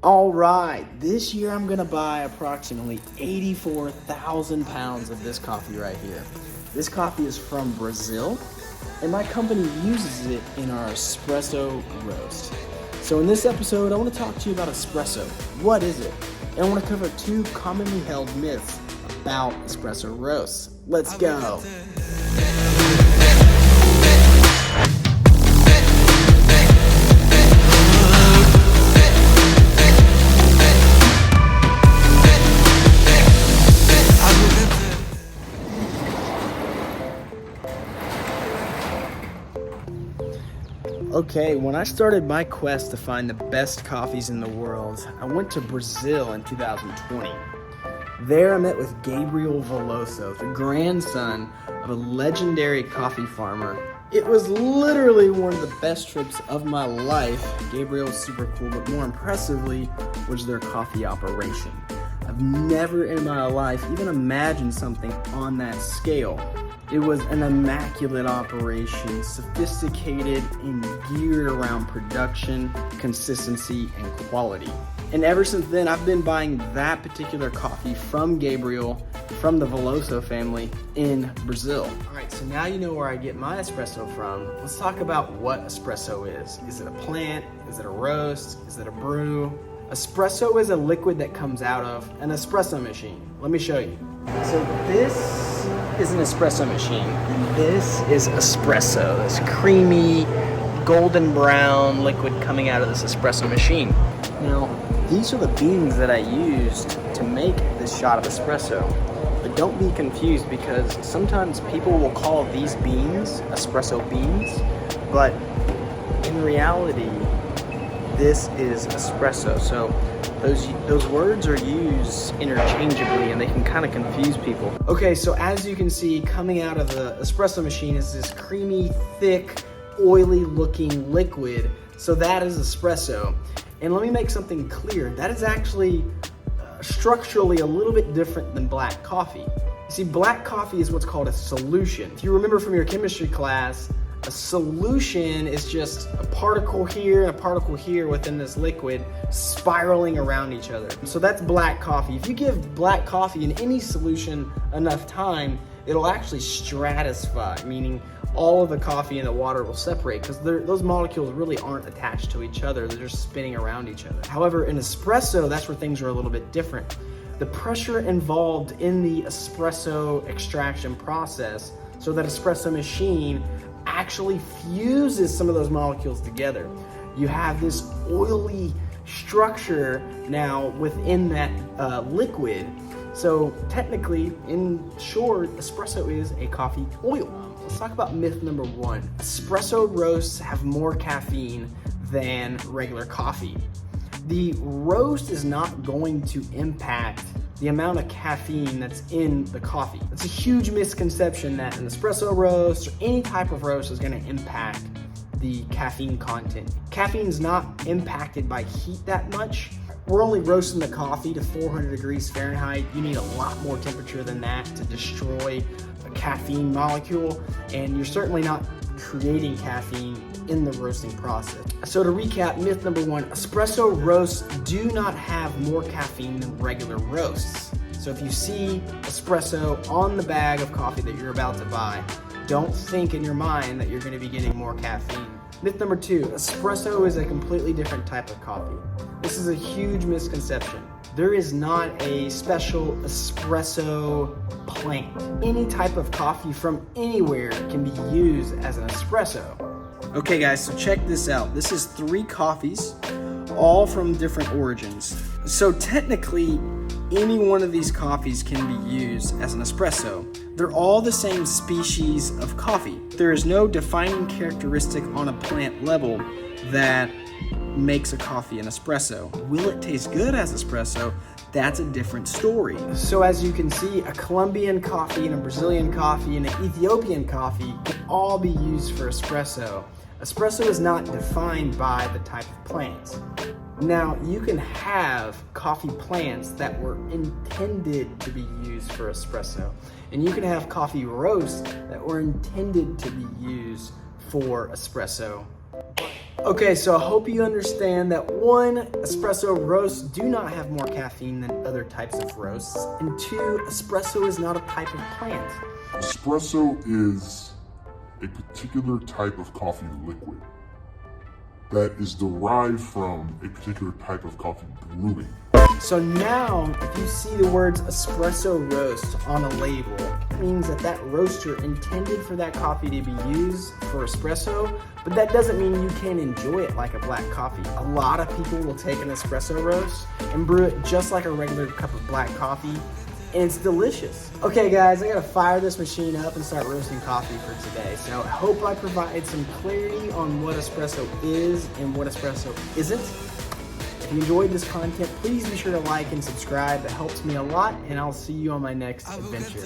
All right, this year I'm gonna buy approximately 84,000 pounds of this coffee right here. This coffee is from Brazil, and my company uses it in our espresso roast. So in this episode, I wanna talk to you about espresso. What is it? And I wanna cover two commonly held myths about espresso roasts. Let's go. Okay, when I started my quest to find the best coffees in the world, I went to Brazil in 2020. There I met with Gabriel Veloso, the grandson of a legendary coffee farmer. It was literally one of the best trips of my life. Gabriel was super cool, but more impressively was their coffee operation. I've never in my life even imagined something on that scale. It was an immaculate operation, sophisticated and geared around production, consistency, and quality. And ever since then, I've been buying that particular coffee from Gabriel, from the Veloso family in Brazil. All right, so now you know where I get my espresso from. Let's talk about what espresso is. Is it a plant? Is it a roast? Is it a brew? Espresso is a liquid that comes out of an espresso machine. Let me show you. So this is an espresso machine, and this is espresso, this creamy, golden brown liquid coming out of this espresso machine. Now, these are the beans that I used to make this shot of espresso. But don't be confused, because sometimes people will call these beans espresso beans, but in reality, this is espresso. So those words are used interchangeably, and they can kind of confuse people. Okay, so as you can see, coming out of the espresso machine is this creamy, thick, oily looking liquid. So that is espresso. And let me make something clear. That is actually structurally a little bit different than black coffee. You see, black coffee is what's called a solution. If you remember from your chemistry class, a solution is just a particle here and a particle here within this liquid spiraling around each other. So that's black coffee. If you give black coffee in any solution enough time, it'll actually stratify, meaning all of the coffee and the water will separate, because those molecules really aren't attached to each other. They're just spinning around each other. However, in espresso, that's where things are a little bit different. The pressure involved in the espresso extraction process, so that espresso machine actually fuses some of those molecules together. You have this oily structure now within that liquid. So technically, in short, espresso is a coffee oil. Let's talk about myth number one. Espresso roasts have more caffeine than regular coffee. The roast is not going to impact the amount of caffeine that's in the coffee. It's a huge misconception that an espresso roast or any type of roast is gonna impact the caffeine content. Caffeine is not impacted by heat that much. We're only roasting the coffee to 400 degrees Fahrenheit. You need a lot more temperature than that to destroy a caffeine molecule, and you're certainly not creating caffeine in the roasting process. So to recap, myth number one, espresso roasts do not have more caffeine than regular roasts. So if you see espresso on the bag of coffee that you're about to buy, don't think in your mind that you're going to be getting more caffeine. Myth number two, espresso is a completely different type of coffee. This is a huge misconception. There is not a special espresso plant. Any type of coffee from anywhere can be used as an espresso. Okay guys, so check this out. This is 3 coffees, all from different origins. So technically, any one of these coffees can be used as an espresso. They're all the same species of coffee. There is no defining characteristic on a plant level that makes a coffee an espresso. Will it taste good as espresso? That's a different story. So as you can see, a Colombian coffee and a Brazilian coffee and an Ethiopian coffee can all be used for espresso. Espresso is not defined by the type of plants. Now, you can have coffee plants that were intended to be used for espresso, and you can have coffee roasts that were intended to be used for espresso. Okay, so I hope you understand that one, espresso roasts do not have more caffeine than other types of roasts, and two, espresso is not a type of plant. Espresso is a particular type of coffee liquid that is derived from a particular type of coffee brewing. So now, if you see the words espresso roast on a label, it means that that roaster intended for that coffee to be used for espresso, but that doesn't mean you can't enjoy it like a black coffee. A lot of people will take an espresso roast and brew it just like a regular cup of black coffee, and it's delicious. Okay guys, I gotta fire this machine up and start roasting coffee for today. So I hope I provide some clarity on what espresso is and what espresso isn't. If you enjoyed this content, please be sure to like and subscribe. It helps me a lot, and I'll see you on my next adventure.